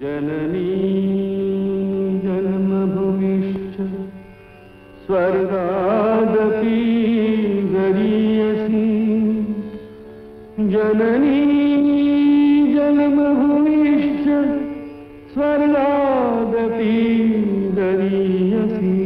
Janani जन्मभूमिश्च स्वर्गादपि गरीयसी Janani जन्मभूमिश्च स्वर्गादपि गरीयसी.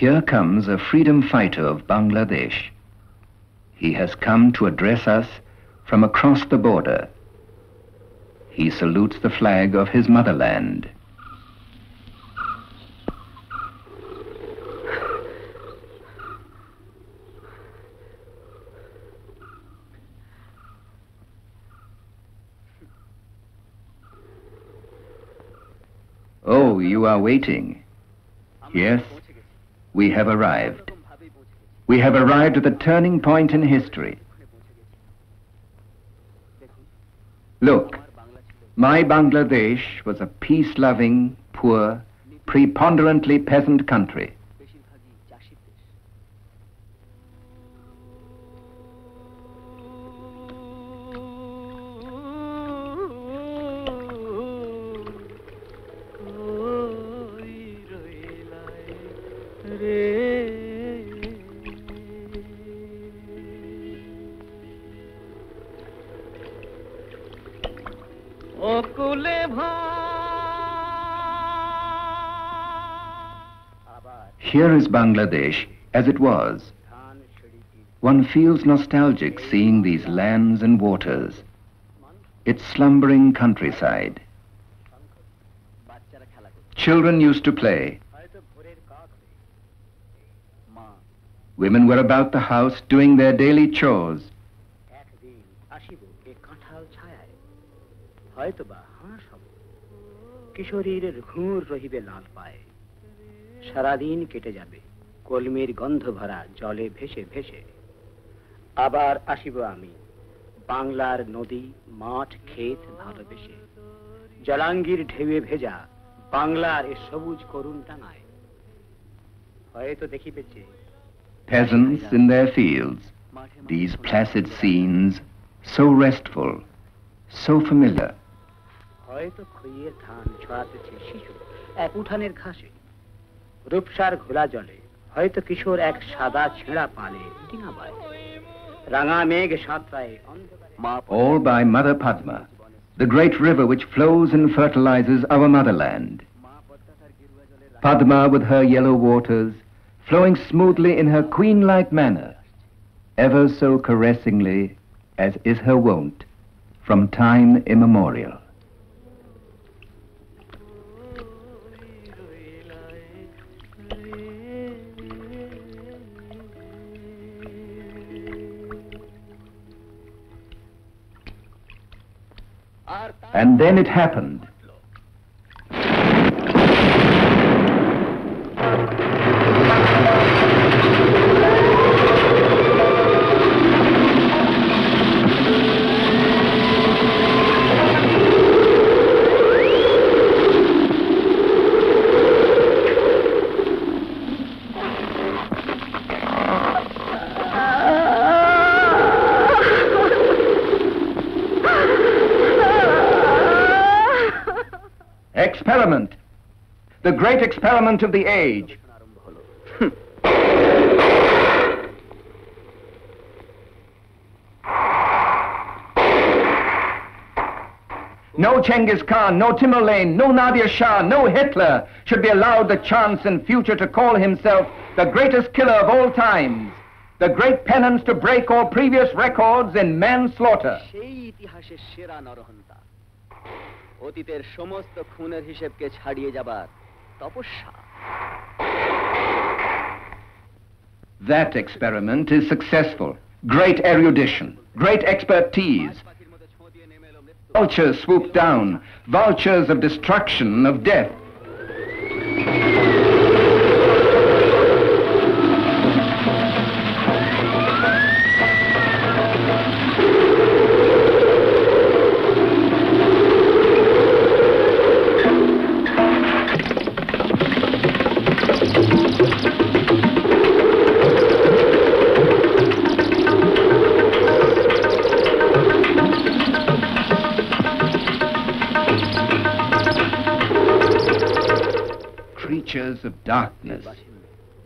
Here comes a freedom fighter of Bangladesh. He has come to address us from across the border. He salutes the flag of his motherland. Oh, you are waiting. Yes. We have arrived. We have arrived at the turning point in history. Look, my Bangladesh was a peace-loving, poor, preponderantly peasant country. Here is Bangladesh as it was. One feels nostalgic seeing these lands and waters, its slumbering countryside. Children used to play. Women were about the house doing their daily chores. সারাদিন কেটে যাবে কলমের গন্ধ ভরা জলে ভেসে ভেসে আবার আসিব আমি বাংলার নদী মাঠ ক্ষেত ভালোবেসে জলাঙ্গির ঢেউয়ে ভেজা বাংলার এ সবুজ করুণ টাঙায় হয়তো দেখিবেছে Peasants in their fields, these placid scenes, so restful, so familiar. হয়তো খইয়ের ধান ছড়াতেছে শিশু এক উঠানের ঘাসে রূপসার ঘোলা জলে হয়তো কিশোর এক সাদা ছেঁড়া পালে ডিঙাবায় রাঙা মেঘ সাঁতরায় all by Mother Padma, the great river which flows and fertilizes our motherland. Padma with her yellow waters, flowing smoothly in her queen-like manner, ever so caressingly as is her wont, from time immemorial. And then it happened. experiment, the great experiment of the age. No Genghis Khan, no Timurlane, no Nadir Shah, no Hitler should be allowed the chance in future to call himself the greatest killer of all times, the great penance to break all previous records in manslaughter. That experiment is successful. Great erudition, great expertise. Vultures swoop down, vultures of destruction, of death. Creatures of darkness,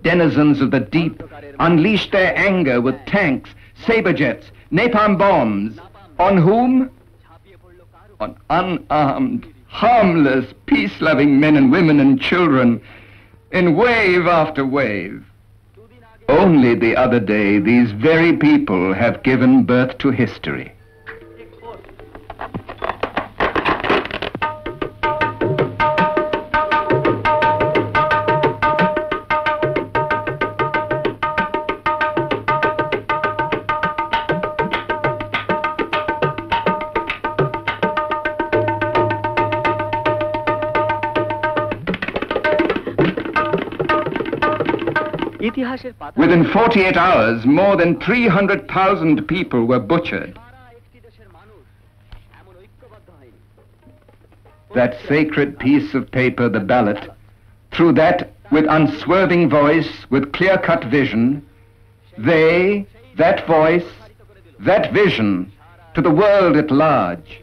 denizens of the deep, unleashed their anger with tanks, saber jets, napalm bombs. On whom? On unarmed, harmless, peace-loving men and women and children, in wave after wave. Only the other day, these very people have given birth to history. Within 48 hours, more than 300,000 people were butchered. That sacred piece of paper, the ballot, through that, with unswerving voice, with clear-cut vision, they, that voice, that vision, to the world at large.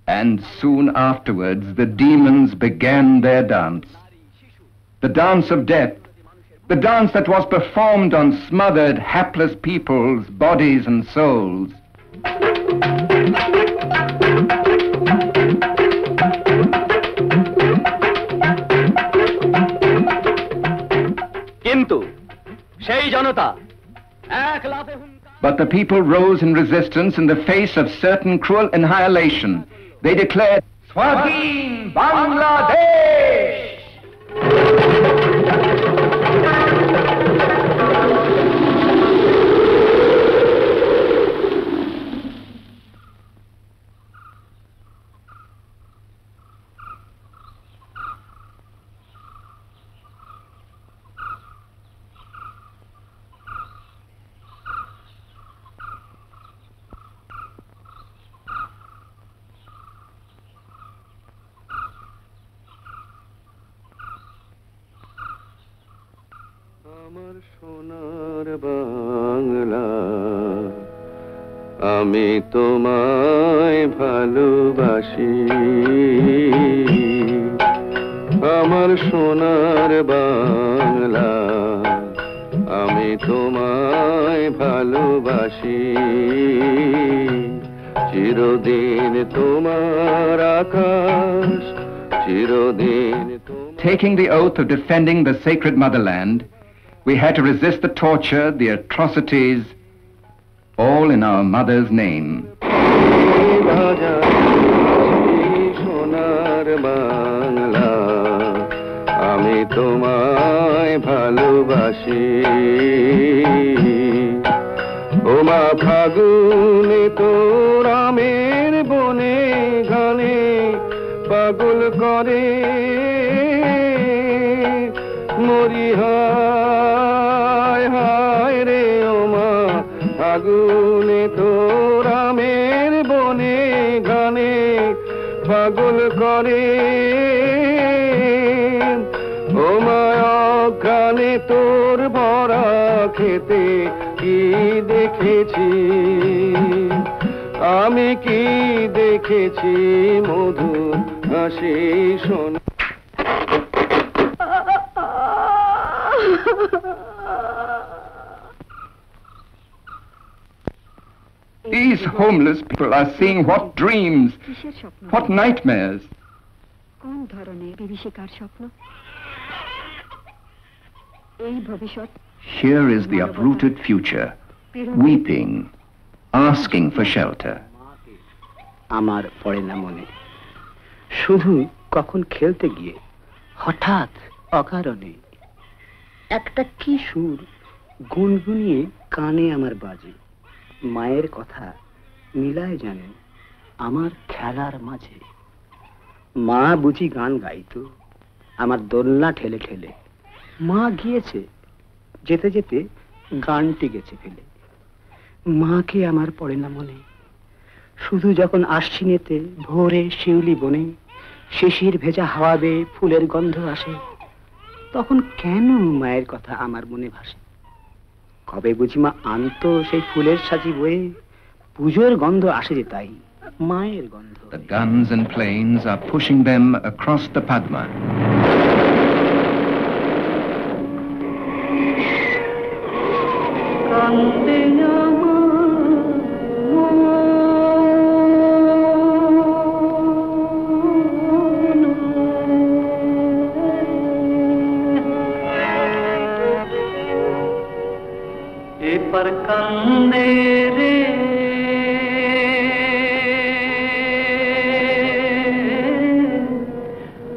And soon afterwards, the demons began their dance. The dance of death, the dance that was performed on smothered, hapless people's bodies and souls. But the people rose in resistance in the face of certain cruel annihilation. They declared, Swadhin Bangladesh! আমার সোনার বাংলা আমি তোমায় ভালোবাসি আমার সোনার বাংলা আমি তোমায় ভালোবাসি চিরদিন তোমার আকাশ চিরদিন Taking the oath of defending the sacred motherland, we had to resist the torture, the atrocities, all in our mother's name. আমি তোমায় ভালোবাসি ওমা ফাগুনে তোর আমের বনে গানে পাগল করে মরি হায় হায় রে ওমা ফাগুনে তোর আমের বনে গানে পাগল করে ওমা অঘ্রাণে তোর ভরা খেতে কি দেখেছি আমি কি দেখেছি মধুর হাসি শোনা। These homeless people are seeing what dreams, what nightmares. কোন ধরনের বিভীষিকার স্বপ্ন? এই ভবিষ্যৎ। Here is the uprooted future, weeping, asking for shelter. আমার পড়ে না মনে, শুধু কখন খেলতে গিয়ে হঠাৎ অকারণে একটা কি সুর গুনগুনিয়ে কানে আমার বাজে। মায়ের কথা মিলায় জানেন আমার খেলার মাঝে। মা বুঝি গান গাইতো আমার দোলনা ঠেলে ঠেলে। মা গিয়েছে, যেতে যেতে গানটি গেছে ফেলে। মাকে আমার পড়ে না মনে, শুধু যখন আশ্বিনেতে ভোরে শিউলি বনে শিশির ভেজা হাওয়া বেয়ে ফুলের গন্ধ আসে, তখন কেন মায়ের কথা আমার মনে ভাসে। কবে বুঝি মা আনতো সেই ফুলের সাজি বয়ে, পুজোর গন্ধ আসে যে তাই মায়ের গন্ধ। The guns and planes are pushing them across the Padma. पर कंदे रे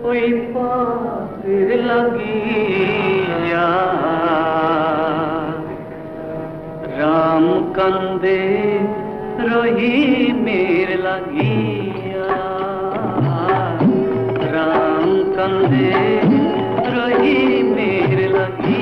ओई पातिर लगिया राम कंदे रोही मेर लगिया राम कंदे रोही मेर लगिया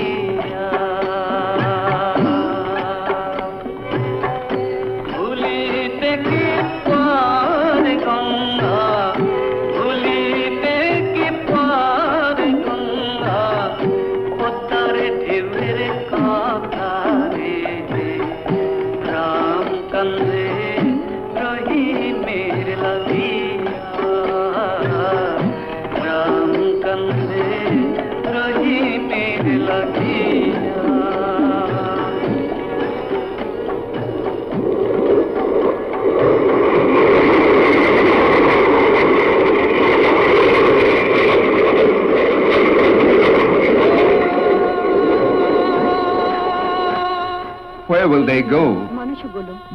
Where will they go?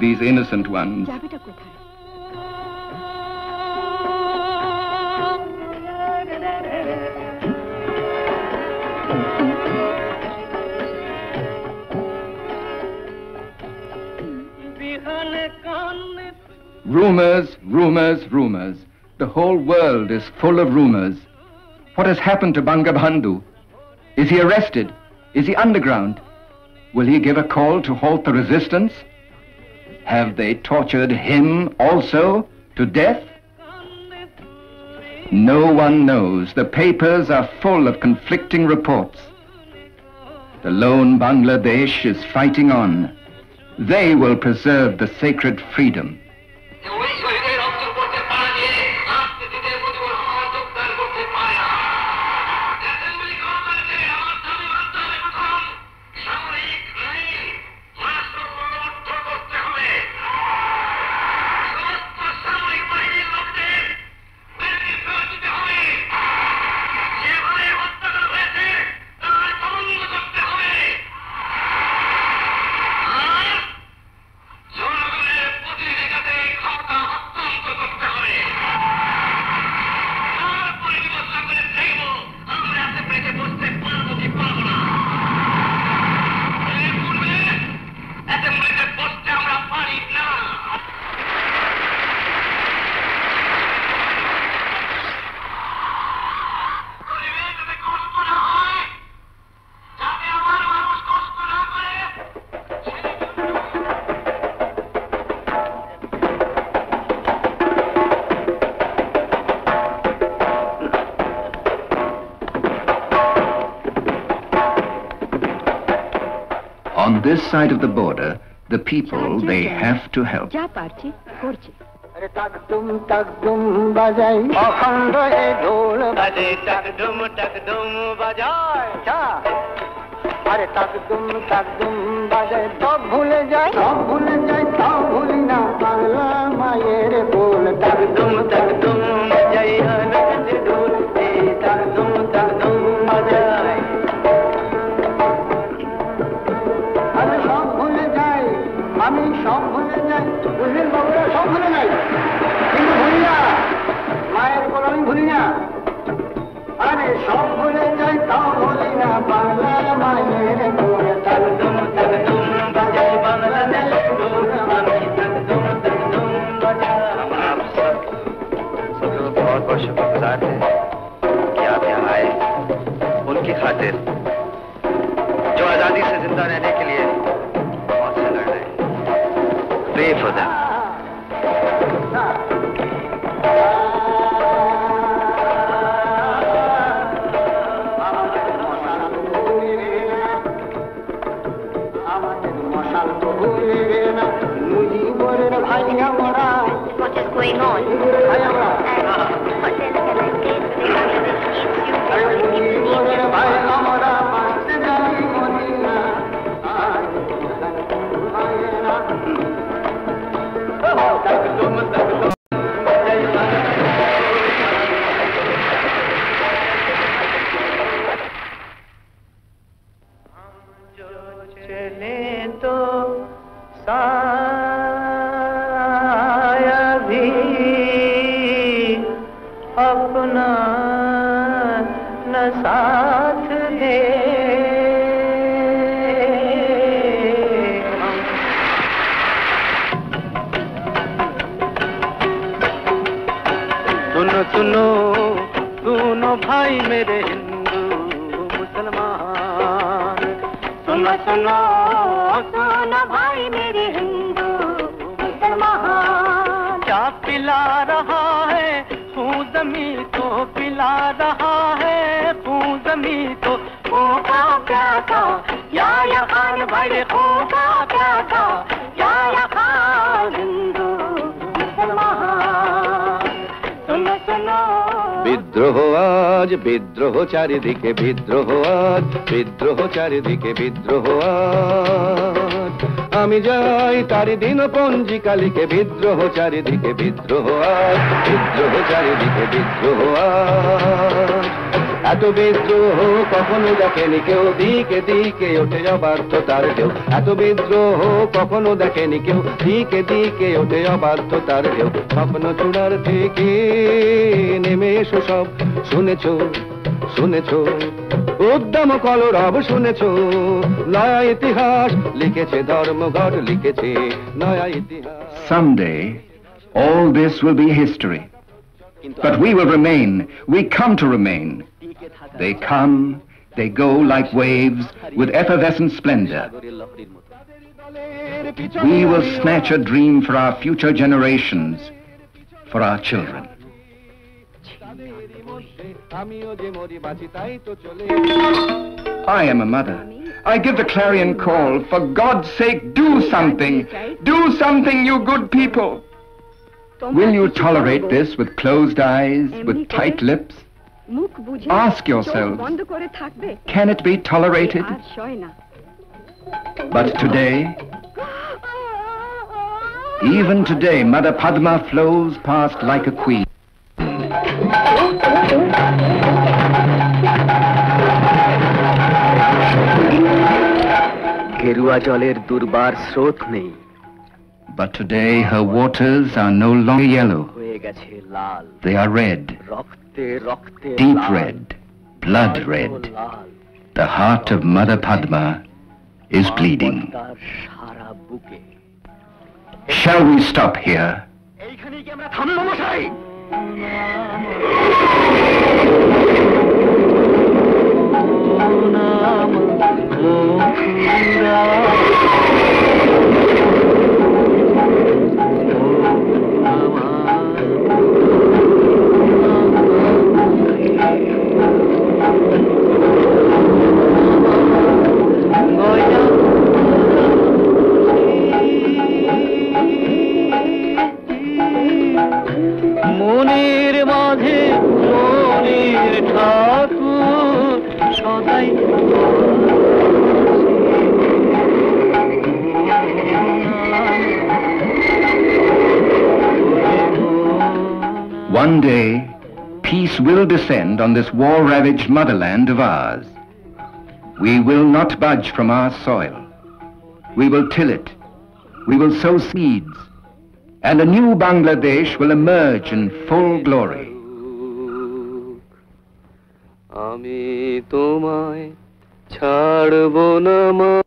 These innocent ones. Rumors, rumors, rumors. The whole world is full of rumors. What has happened to Bangabandhu? Is he arrested? Is he underground? Will he give a call to halt the resistance? Have they tortured him also to death? No one knows. The papers are full of conflicting reports. The lone Bangladesh is fighting on. They will preserve the sacred freedom. On this side of the border, the people they have to help. যা পারছি করছি। টাকডুম টাকডুম বাজাই অখণ্ড এ ঢোল বাজে টাকডুম টাকডুম বাজায় আরে টাকডুম টাকডুম বাজায় সব ভুলে যায় তাও ভুলি না বাংলা মায়ের বোল টাকডুম টাকডুম বাজাই আনন্দ ঢোল টাকডুম টাকডুম বাজায় আরে সব ভুলে যাই আমি সব ভুলে যাই বুঝলেন বাবুরা সব ভুলে যাই কিন্তু ভুলি না মায়ের বল আমি ভুলি না আরে সব ভুলে যাই তাও ভুলি না বাংলা মায়ের বোল টাকডুম টাকডুম বাজাই বাংলাদেশ ঢোল আমি টাকডুম টাকডুম বাজাই आप सब लोग बहुत बहुत शुक्रगुजार हैं कि आप यहाँ आए उनकी खातिर जो आजादी से जिंदा रहने के लिए मौत से लड़ रहे हैं। Pray for them. What is going on? चले तो साया भी अपना न साथ दे सुनो सुनो सुनो भाई मेरे हिंदू मुसलमान सुनो सुनो सुनो भाई मेरे हिंदू मुसलमान क्या पिला रहा है खून जमी तो पिला रहा है खून जमी तो खूबा क्या था या खान भाई खूबा क्या था या खान हिंदू मुसलमान सुनो सुनो বিদ্রোহ আজ বিদ্রোহ চারিদিকে বিদ্রোহ আজ বিদ্রোহ চারিদিকে বিদ্রোহ আজ আমি যাই তারি দিন পঞ্জিকালিকে বিদ্রোহ চারিদিকে বিদ্রোহ আজ বিদ্রোহ চারিদিকে বিদ্রোহ আজ এত বিদ্রোহ কখনো দেখেনি কেউ দিকে দিকে ওঠে অবাধ্যতার ঢেউ এত বিদ্রোহ কখনো দেখেনি কেউ দিকে দিকে ওঠে অবাধ্যতার ঢেউ স্বপ্ন চূড়ার থেকে নেমে এসো সব শুনেছো শুনেছো উদ্যম কলরব শুনেছো নয়া ইতিহাস লিখেছে ধর্মঘট লিখেছে নয়া ইতিহাস Someday, all this will be history. But we will remain. We come to remain. They come, they go like waves with effervescent splendor. We will snatch a dream for our future generations, for our children. I am a mother. I give the clarion call. For God's sake, do something. Do something, you good people. Will you tolerate this with closed eyes, with tight lips? Ask yourselves, can it be tolerated? But today, even today, Mother Padma flows past like a queen. গেরুয়া জলের দুর্বার স্রোত নেই But today her waters are no longer yellow. হয়ে গেছে লাল They are red, রক্তে রক্তে deep Lal, red, blood red. Lal The heart of Mother Padma is bleeding. তার সারা বুকে Shall we stop here? এইখানেই কি আমরা থামবো মশাই সদাই One day, peace will descend on this war-ravaged motherland of ours. We will not budge from our soil. We will till it. We will sow seeds. And a new Bangladesh will emerge in full glory. আমি তোমায় ছাড়বো না মা